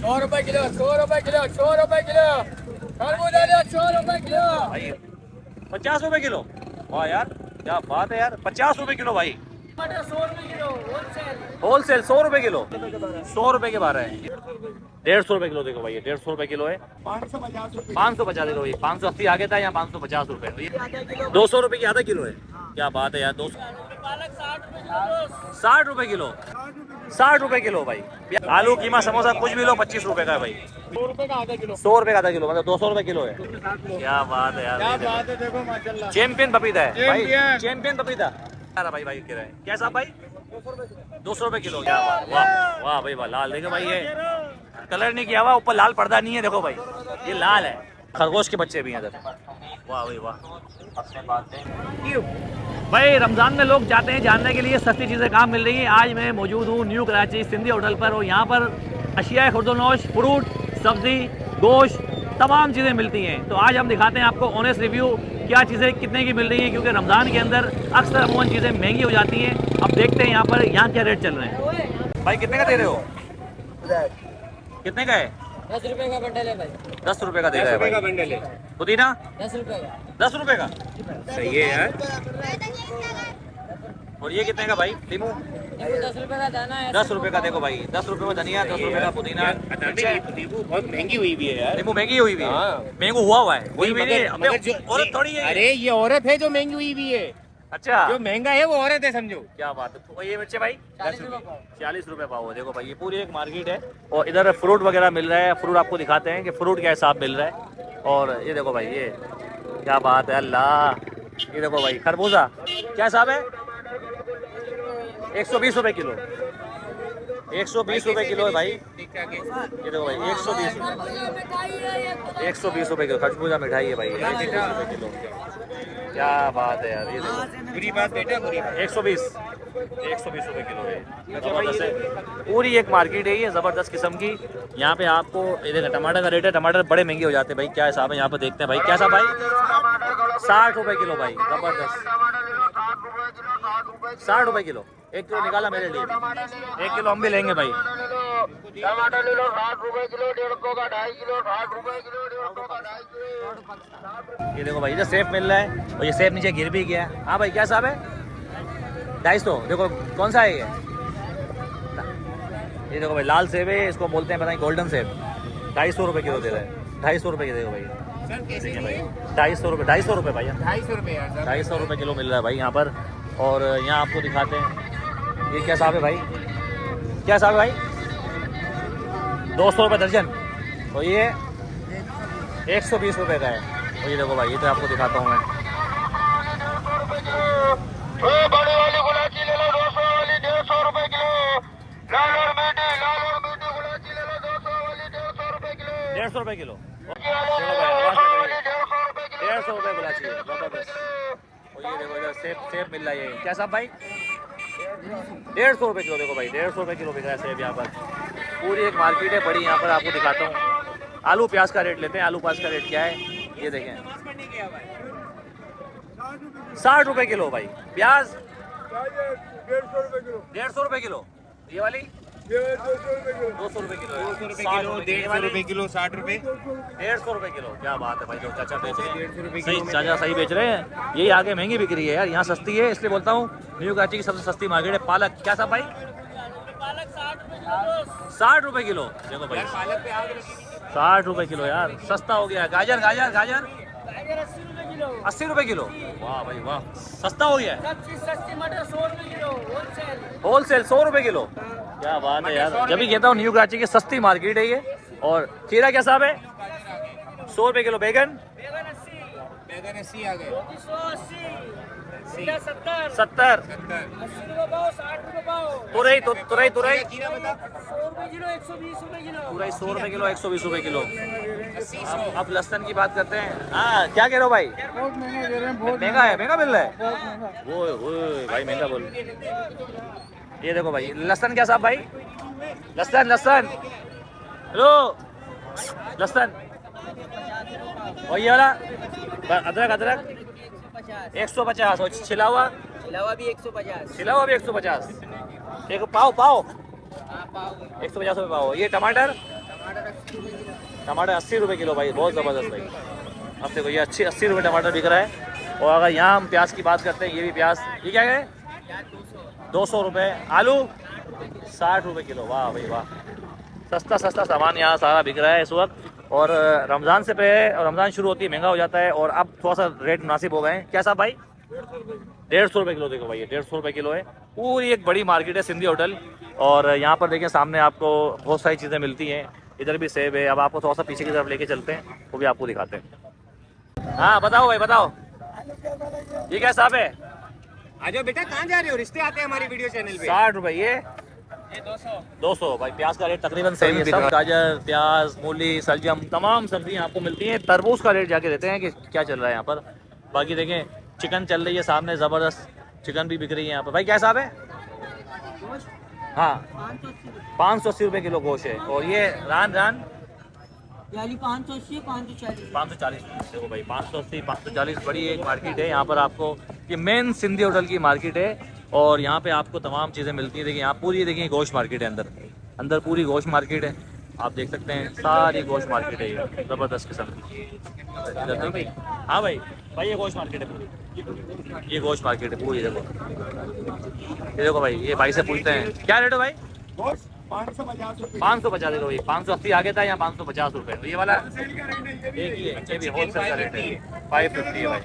₹100 kilo, ₹100 kilo, ₹100 kilo. खरबूजा लो, ₹100 kilo. भाई 50 रुपए किलो। वाह यार, क्या बात है यार, 50 रुपए किलो भाई। टमाटर ₹100 किलो, होलसेल 100 रुपए किलो। 100 रुपए के 12 है। 150 रुपए किलो देखो भाई, ये 150 रुपए किलो है। 550 किलो, 580 आगे था, यहाँ 550 रुपए। 200 रुपए की आधा किलो है। क्या बात है यार, 200। पालक ₹60 60 रुपए किलो। 60 रुपए किलो भाई। आलू कीमा समोसा कुछ भी लो, 25 रुपए का है भाई। ₹100 का आधा किलो। 100 रुपए का आधा किलो, मतलब 200 रुपए किलो है। क्या बात है यार, क्या बात है, देखो माशाल्लाह। चैंपियन पपीता है भाई, चैंपियन। चैंपियन पपीता। भाई भाई कह रहे हैं क्या साहब भाई? 200 रुपए किलो। क्या बात, वाह वाह भाई वाह। लाल देखो भाई, ये कलर नहीं किया हुआ, ऊपर लाल पर्दा नहीं है, देखो भाई ये लाल है। खरगोश के बच्चे भी हैं इधर। वाह भाई वाह। भाई रमज़ान में लोग जाते हैं जानने के लिए सस्ती चीज़ें कहाँ मिल रही हैं। आज मैं मौजूद हूँ न्यू कराची सिंधी होटल पर, और यहाँ पर अशिया खुर्दोनोश, फ्रूट, सब्ज़ी, गोश्त, तमाम चीज़ें मिलती हैं। तो आज हम दिखाते हैं आपको ऑनेस्ट रिव्यू, क्या चीज़ें कितने की मिल रही हैं, क्योंकि रमज़ान के अंदर अक्सर अमूमन चीज़ें महंगी हो जाती हैं। अब देखते हैं यहाँ पर यहाँ क्या रेट चल रहे हैं। भाई कितने का दे रहे हो? कितने का है? ₹10 का बंडल है भाई। 10 रुपए का दे रहा है भाई। बंडल है। पुदीना ₹10 का। 10 रुपए का, सही है यार। और ये कितने का भाई? नींबू ₹10 का दाना है। 10 रुपए का, देखो भाई 10 रुपए में धनिया, 10 रुपए का पुदीना। नींबू बहुत महंगी हुई भी है यार। नींबू महंगी हुई भी है। महंगू हुआ है वही मेरी औरत थोड़ी है। अरे ये औरत है जो महंगी हुई भी है, अच्छा, जो महंगा है वो औरत है, समझो। क्या बात है। तो ये मिर्चे भाई 40 पाव। 40 रुपए पाव है। देखो भाई ये पूरी एक मार्केट है, और इधर फ्रूट वगैरह मिल रहा है। फ्रूट आपको दिखाते हैं कि फ्रूट क्या हिसाब मिल रहा है। और ये देखो भाई, ये क्या बात है अल्लाह। ये देखो भाई खरबूजा क्या हिसाब है? 120 रुपए किलो। 120 रुपए किलो है भाई। ये देखो भाई 120 रुपए किलो खरबूजा मिठाई है भाई। 120 रुपए किलो, क्या बात है यार। ये देखो बुरी बात बेटा, बुरी बात। 120 रुपए किलो है। जबरदस्त है, पूरी एक मार्केट है ये, ज़बरदस्त किस्म की। यहाँ पे आपको ये देखो टमाटर का रेट है। टमाटर बड़े महंगे हो जाते हैं भाई। क्या हिसाब है यहाँ पे देखते हैं भाई। क्या हिसाब भाई? 60 रुपए किलो भाई, ज़बरदस्त। 60 रुपए किलो। 1 किलो निकाला मेरे लिए, 1 किलो हम भी लेंगे भाई। टमाटर ले लो 60 रुपए किलो, 150 का 2.5 किलो, 60 रुपए किलो, 150 का 2.5 किलो। ये देखो भाई इधर सेब मिल रहा है, और ये सेब नीचे गिर भी गया है। हाँ भाई क्या हिसाब है? 250। देखो कौन सा है ये देखो भाई लाल सेब है, इसको बोलते हैं पता नहीं गोल्डन सेब। 250 रुपए किलो दे रहा है। 250 रुपए की देखो भाई, देखिए भाई 250 रुपए। 250 रुपए भाई, 250 रुपए यार। 250 रुपए किलो मिल रहा है भाई यहाँ पर। और यहाँ आपको दिखाते हैं ये क्या हिसाब है भाई। क्या हिसाब है भाई? 200 रुपये दर्जन। और ये 120 रुपए का है। और ये देखो भाई, ये तो आपको दिखाता हूँ मैं। बड़ी वाली गुलाची ले लो 200 वाली 150 रुपए किलो। लाल और मीठी गुलाची ले लो 200 वाली 150 रुपए किलो। 150 रुपए किलो। 150 वाली 150 रुपए किलो। 150 रुपए गुलाची, जबरदस्त। और ये देखो इधर सेब, सेब मिल रहा है। ये क्या साहब भाई? 150 रुपए किलो। देखो भाई 150 रुपए किलो बिक रहा है सेब यहाँ पर। पूरी एक मार्केट है बड़ी, यहाँ पर आपको दिखाता हूँ। आलू प्याज का रेट लेते हैं। आलू प्याज का रेट क्या है ये देखें। 60 रुपए किलो भाई। प्याज 150 रुपए किलो। ये वाली 200 रुपए किलो। 150 रुपए किलो, 60 रुपए। 150 रुपए किलो। क्या बात है भाई, जो चाचा बेच रहे हैं 150 रुपए सही, किलो। चाचा सही बेच रहे हैं। यही आगे महंगी बिक रही है यार, यहाँ सस्ती है, इसलिए बोलता हूँ न्यू कराची की सबसे सस्ती मार्केट है। पालक क्या साहब भाई? पालक ₹60 60 रुपए किलो। देखो भाई पालक पे आग लगी। 60 रुपए किलो यार, सस्ता हो गया। गाजर गाजर गाजर गाजर ₹80 किलो। 80 रुपए किलो। वाह भाई वाह, सस्ता हो गया। सब चीज सस्ती। मटर ₹100 किलो होलसेल। होलसेल 100 रुपए किलो। क्या बात है यार, जब भी कहता हूँ न्यू कराची की सस्ती मार्केट है ये। और खीरा क्या साहब है? 100 रुपए किलो। बैगन बैगन 80 आ गए। 180। सीधा 70। 70। 80 रुपए पाव, 60 रुपए पाव। तुरई तुरई तुरई खीरा बता। ₹100 किलो, 120 रुपए किलो। तुरई 100 रुपए किलो, 120 रुपए किलो। अब लहसुन की बात करते हैं। हाँ क्या कह रहे हो भाई? बहुत महंगा दे रहे हैं, बहुत महंगा है, महंगा मिल रहा है। बहुत महंगा। वो भाई महंगा बोल। ये देखो भाई लहसुन क्या साहब भाई? लहसुन लहसुन हेलो लहसुन। और ये वाला अदरक अदरक 150। और छिलावा भी 150। छिलावा भी 150। एक पाव पाव हाँ, पाव 150 रुपये पाव। ये टमाटर टमाटर टमाटर 80 रुपये किलो भाई, बहुत ज़बरदस्त भाई। अब देखो ये 80 रुपये टमाटर बिक रहा है। और अगर यहाँ हम प्याज की बात करते हैं, ये भी प्याज, ये क्या है 200 रुपये। आलू 60 रुपये किलो। वाह भाई वाह, सस्ता सस्ता सामान यहाँ सारा बिक रहा है इस वक्त। और रमज़ान से पहले, और रमज़ान शुरू होती है महंगा हो जाता है, और अब थोड़ा सा रेट मुनासिब हो गए हैं। क्या साहब भाई? 150 रुपये किलो। देखो भाई ये 150 रुपये किलो है। पूरी एक बड़ी मार्केट है सिंधी होटल। और यहाँ पर देखिए सामने आपको बहुत सारी चीज़ें मिलती हैं। इधर भी सेब है। अब आपको थोड़ा सा पीछे की तरफ लेके चलते हैं, वो भी आपको दिखाते हैं। हाँ बताओ भाई बताओ, ये क्या साहब है? आ जाओ बेटा, कहाँ जा रहे हो? रिश्ते आते हैं हमारी वीडियो चैनल पे। 60 रुपये। ये 200 भाई। प्याज का रेट तकरीबन सेम ही है सब। गाजर, प्याज, मूली, सलजम, तमाम सब्जियाँ आपको मिलती हैं। तरबूज का रेट जाके देते हैं कि क्या चल रहा है यहाँ पर। बाकी देखें चिकन चल रही है सामने, ज़बरदस्त चिकन भी बिक रही है यहाँ पर। भाई क्या हिसाब है? हाँ 580 रुपये किलो गोश्त है। और ये रान 580 540 540। देखो भाई 580 540। बड़ी एक मार्केट है यहाँ पर आपको। ये मेन सिंधी होटल की मार्केट है। और यहाँ पे आपको तमाम चीज़ें मिलती हैं। देखिए यहाँ पूरी देखिए गोश्त मार्केट है, अंदर पूरी गोश्त मार्केट है। आप देख सकते हैं सारी गोश्त मार्केट है, ये ज़बरदस्त किस्म की। इधर देखिए। हाँ भाई भाई ये गोश्त मार्केट है पूरी, ये गोश्त मार्केट है पूरी। देखो ये देखो भाई, ये भाई से पूछते हैं क्या रेट है भाई? 550 देखो ये 580 आगे था, यहाँ 550 रुपये। ये वाला एक ही है, ये भी होलसेल का रेट है 550 है भाई।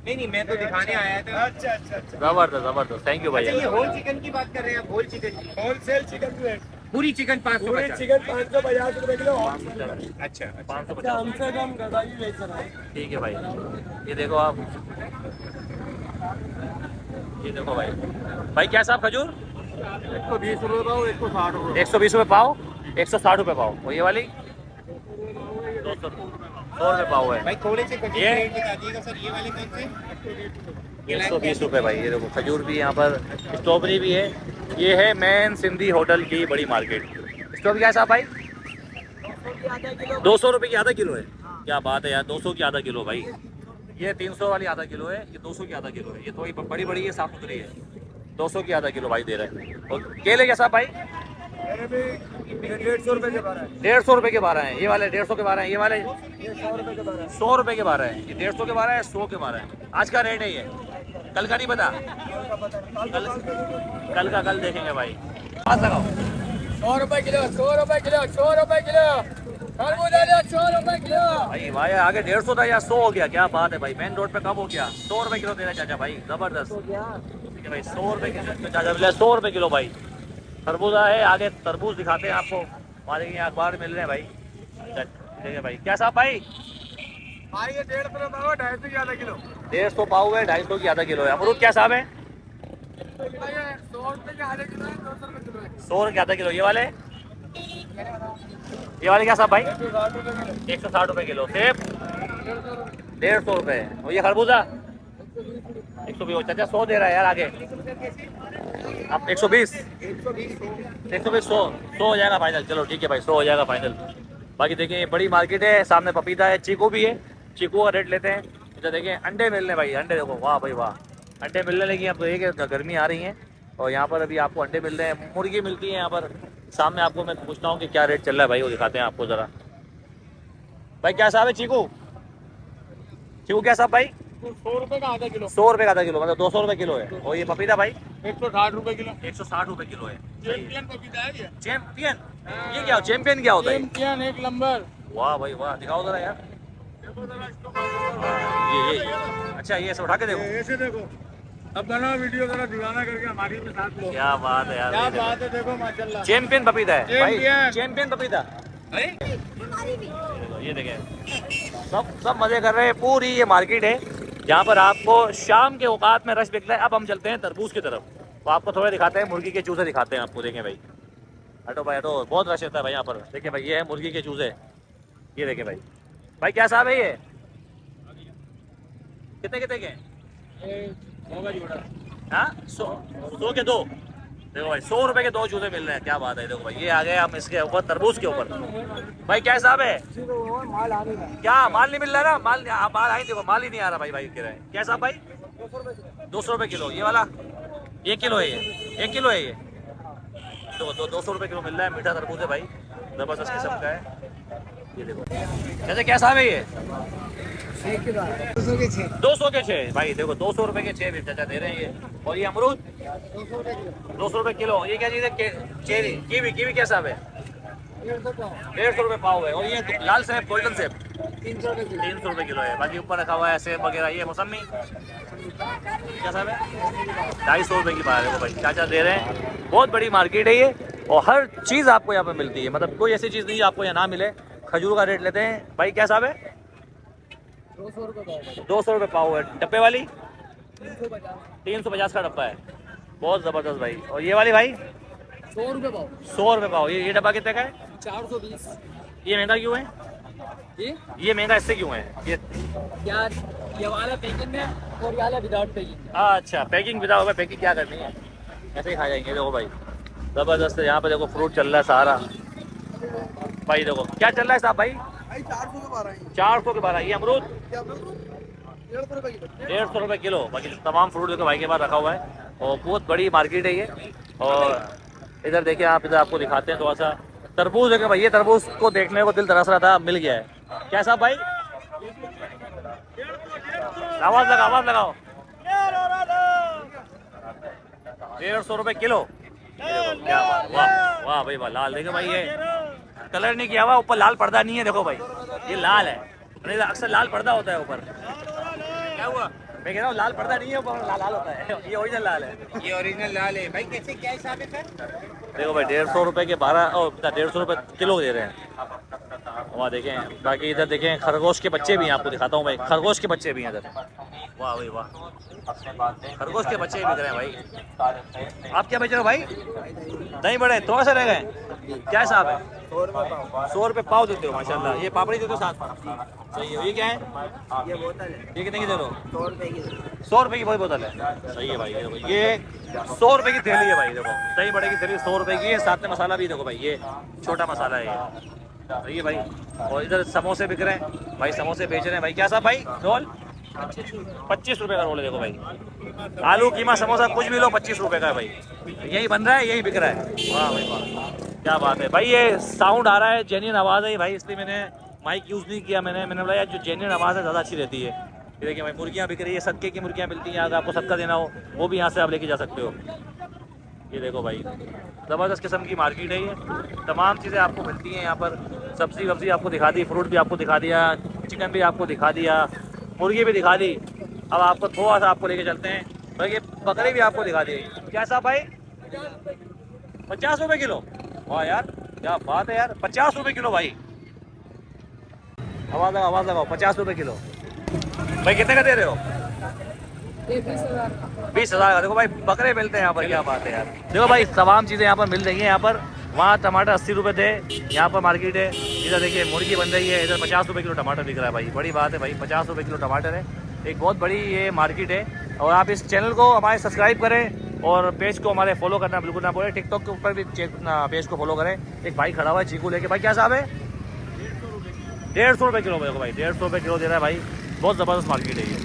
नहीं मैं तो दिखाने आया था। अच्छा। ज़बरदस्त ज़बरदस्त, थैंक यू भाई। ये होल चिकन की बात कर रहे हैं आप? होल चिकन की होलसेल चिकन रेट, पूरी चिकन 550। चिकन 550 रुपए किलो। अच्छा 550। हमसे कम गदाई बेच रहा है। ठीक है भाई। ये देखो आप, ये देखो भाई। भाई क्या साहब खजूर? 120 रुपए पाव, 160 रुपए। 120 रुपये पाव, 160 रुपये पाव। और ये वाली 100 रुपये पाव है। भाई थोड़े से खजूर ये? रेट बता दीजिएगा सर। ये वाले कौन से? 120 रुपये भाई। ये देखो खजूर भी यहाँ पर, स्ट्रॉबेरी भी है। ये है मेन सिंधी होटल की बड़ी मार्केट। स्ट्रॉबेरी क्या है साहब भाई? 200 रुपये की आधा किलो है। क्या बात है यार, 200 की आधा किलो भाई। ये 300 वाली आधा किलो है, ये 200 की आधा किलो है। ये थोड़ी बड़ी बड़ी है, साफ सुथरी है। 200 की आधा किलो भाई दे रहे हैं। और केले क्या साहब भाई? 150 रुपए के 12 है। 150 रुपये के 12 हैं। ये वाले 150 के 12 हैं। ये वाले 100 रुपए के 12 100 रुपये के 12 हैं। ये 150 के 12 है, 100 के 12 है। आज का रेट है ये, कल का नहीं पता। कल का कल देखेंगे भाई। पास लगाओ। 100 रुपए किलो, 100 रुपए किलो, 100 रुपए किलो। खरबूजा 100 रुपए किलो। भाई भाई आगे 150 था या 100 हो गया। क्या बात है भाई, मेन रोड पे कब हो गया? 100 रुपये किलो दे रहे चाचा भाई, जबरदस्त। ठीक है भाई 100 रुपये किलो चाचा मिला, 100 रुपये किलो भाई। खरबूजा है, आगे तरबूज दिखाते हैं आपको। हमारे यहाँ अखबार मिल रहे हैं भाई। ठीक है भाई। क्या साहब भाई? भाई ये 150 पाव, 250 की आधा किलो। 150 पाव है, 250 की आधा किलो है। अमरूद क्या साहब है? 100 रुपए के आधा किलो है, 200 रुपए किलो है। 100 के आधा किलो। ये वाले क्या साहब भाई? 160 रुपए किलो। 160 रुपये किलो। सेब 150 रुपये। और ये खरबूजा 120। चाचा 100 दे रहा है यार आगे। अब 120 100 हो जाएगा फाइनल। चलो ठीक है भाई, 100 हो जाएगा फाइनल। बाकी देखिए ये बड़ी मार्केट है। सामने पपीता है, चीकू भी है। चीकू का रेट लेते हैं। इधर देखिए अंडे मिल रहे हैं भाई। अंडे देखो, वाह भाई वाह, अंडे मिलने लगी। अब देखिए गर्मी आ रही है और यहाँ पर अभी आपको अंडे मिल रहे हैं। मुर्गी मिलती है यहाँ पर। सामने आपको मैं पूछता हूँ कि क्या रेट चल रहा है भाई, वो दिखाते हैं आपको ज़रा। भाई क्या साहब है? चीकू क्या साहब भाई? 100 रुपए का आधा किलो। 100 रुपये का आधा किलो, मतलब 200 रुपये किलो है। और ये पपीता भाई 160 रुपए किलो। 160 रुपये किलो है। चैंपियन पपीता है ये। चैंपियन, ये क्या? चैंपियन क्या होता है? चैंपियन एक नंबर। वाह भाई वाह, दिखाओ जरा यार। ये अच्छा, ये ऐसे उठा के देखो। ऐसे देखो, अब बनाओ वीडियो जरा दीवाना करके हमारी भी साथ लो। क्या बात है यार, क्या ये देखो। बात है, देखो माशाल्लाह। चैंपियन पपीता है भाई, चैंपियन। चैंपियन पपीता। ये देखें सब मजे कर रहे हैं। पूरी ये मार्केट है जहाँ पर आपको शाम के औकात में रश दिखता है। अब हम चलते हैं तरबूज की तरफ, तो आपको थोड़े दिखाते हैं। मुर्गी के चूजे दिखाते हैं आपको। देखें भाई, हटो भाई हटो, बहुत रश रहता है भाई यहाँ पर। देखें भाई, ये है मुर्गी के चूजे। ये देखें भाई। भाई क्या साहब है ये? कितने कितने के? हाँ 100 के 2। देखो भाई 100 रुपए के 2 चूजे मिल रहे हैं। क्या बात है। देखो भाई ये आ गए हम इसके ऊपर, तरबूज के ऊपर। भाई क्या हिसाब है? क्या माल नहीं मिल रहा ना? माल आए, देखो माल ही नहीं आ रहा भाई। भाई कह रहे हैं क्या साहब भाई? 200 रुपए किलो। ये वाला 1 किलो है, ये 1 किलो है। ये 200 रुपए किलो मिल रहा है। मीठा तरबूज है भाई, जबरदस्त किस्म का है। ये देखो चाचा कैसा है ये? 200 के 6 भाई देखो 200 रुपए के 6 भी चाचा दे रहे हैं ये। और ये अमरूद 200 रुपए किलो। ये क्या चीज़ है? चेरी कीवी कीवी कैसा है? 150 रुपए पाव है। और ये लाल सेब गोल्डन सेब 300 रुपए किलो है। बाकी ऊपर रखा हुआ है सेब वगैरह। ये मौसमी क्या साहब है? 250 रुपए की बात है वो भाई चाचा दे रहे हैं। बहुत बड़ी मार्केट है ये और हर चीज़ आपको यहाँ पे मिलती है। मतलब कोई ऐसी चीज़ नहीं है आपको यहाँ ना मिले। खजूर का रेट लेते हैं भाई क्या साहब है? 200 रुपए पाव है। डब्बे वाली 350 का डब्बा है। बहुत ज़बरदस्त भाई। और ये वाली भाई 100 रुपये पाव। 100 रुपए पाव। ये डब्बा कितने का है? 420। ये महंगा क्यों है? ये महंगा इससे क्यों है? यार ये वाला पैकिंग है और ये वाला विदाउट पैकिंग। अच्छा पैकिंग विदाउट। पैकिंग क्या करनी है? ऐसे ही खा जाएंगे। देखो भाई ज़बरदस्त है। यहाँ पे देखो फ्रूट चल रहा है सारा भाई। देखो क्या चल रहा है साहब भाई? 400 के 12। ये अमरूद 150 रुपए किलो। बाकी तमाम फ्रूट देखो भाई के पास रखा हुआ है और बहुत बड़ी मार्केट है ये। और इधर देखिए आप, इधर आपको दिखाते हैं थोड़ा सा तरबूज है भाई। ये तरबूज को देखने को दिल तरस रहा था, मिल गया है। क्या साहब भाई? आवाज लगाओ 150 रुपए किलो। क्या वाह वाह भाई वाह। लाल देखो भाई ये कलर नहीं किया हुआ, ऊपर लाल पर्दा नहीं है। देखो भाई ये लाल है, नहीं अक्सर लाल पर्दा होता है ऊपर। क्या हुआ? मैं कह रहा हूँ लाल पर्दा नहीं है, ऊपर लाल होता है। ये ओरिजिनल लाल है। ये ओरिजिनल लाल है भाई। कैसे क्या हिसाब है सर? देखो भाई 150 रुपए के 12 और 150 रुपए किलो दे रहे हैं। वहाँ देखें। बाकी इधर देखें खरगोश के बच्चे भी हैं। आपको दिखाता हूँ भाई खरगोश के बच्चे भी हैं इधर। वाह भाई वाह। खरगोश के बच्चे भी बिक रहे हैं भाई। आप क्या बेच रहे हो भाई? दही बड़े थोड़ा सा रह गए। क्या हिसाब है? 100 रुपए पाव देते हो माशाल्लाह। ये पापड़ी देते हो साथ? सही है। ये क्या है? ये बोतल है। ये कितने की दे रहे हो? 100 रुपए की। 100 रुपए की बड़ी बोतल है। सही है भाई। ये 100 रुपए की थैली है भाई। देखो दही बड़े की थैली 100 रुपए की है। साथ में मसाला भी देखो भाई, ये छोटा मसाला है ये। सही है भाई। और इधर समोसे बिक रहे हैं भाई, समोसे बेच रहे हैं भाई। क्या साहब भाई? रोल 25 रुपए का रोल है। देखो भाई आलू कीमा समोसा कुछ भी लो 25 रुपए का है भाई। यही बन रहा है, यही बिक रहा है। वाह भाई वाह क्या बात है भाई। ये साउंड आ रहा है, जेन्युइन आवाज़ है भाई, इसलिए मैंने माइक यूज़ नहीं किया। मैंने बोला यार जो जेन्युइन आवाज़ है ज़्यादा अच्छी रहती है। ये देखिए भाई मुर्गियाँ बिक रही है, सदके की मुर्गियाँ मिलती हैं। अगर आपको सदका देना हो वो भी यहाँ से आप लेके जा सकते हो। ये देखो भाई ज़बरदस्त किस्म की मार्केट है ये। तमाम चीज़ें आपको मिलती हैं यहाँ पर। सब्ज़ी वब्ज़ी आपको दिखा दी, फ्रूट भी आपको दिखा दिया, चिकन भी आपको दिखा दिया, मुर्गी भी दिखा दी। अब आपको थोड़ा सा आपको लेके चलते हैं भाई, ये बकरी भी आपको दिखा दी। क्या साहब भाई? 50 रुपए किलो। वाह यार क्या बात है यार। 50 रुपए किलो भाई। आवाज़ लगाओ 50 रुपए किलो भाई। कितने का दे रहे हो? 20,000 का। देखो भाई बकरे मिलते हैं यहाँ पर। क्या बात है यार। देखो भाई तमाम चीज़ें यहाँ पर मिल रही हैं। यहाँ पर वहाँ टमाटर 80 रुपए थे, यहाँ पर मार्केट है। इधर देखिए मुर्गी बन रही है। इधर 50 रुपए किलो टमाटर बिक रहा है भाई। बड़ी बात है भाई, 50 रुपए किलो टमाटर है। एक बहुत बड़ी ये मार्केट है। और आप इस चैनल को हमारे सब्सक्राइब करें और पेज को हमारे फॉलो करना बिल्कुल ना भूलें। टिकटॉक के ऊपर भी पेज को फॉलो करें। एक भाई खड़ा हुआ है चीकू लेके। भाई क्या साहब है? 150 रुपए किलो। देखो भाई 150 रुपए किलो दे रहा है भाई। बहुत ज़बरदस्त मार्केट है ये।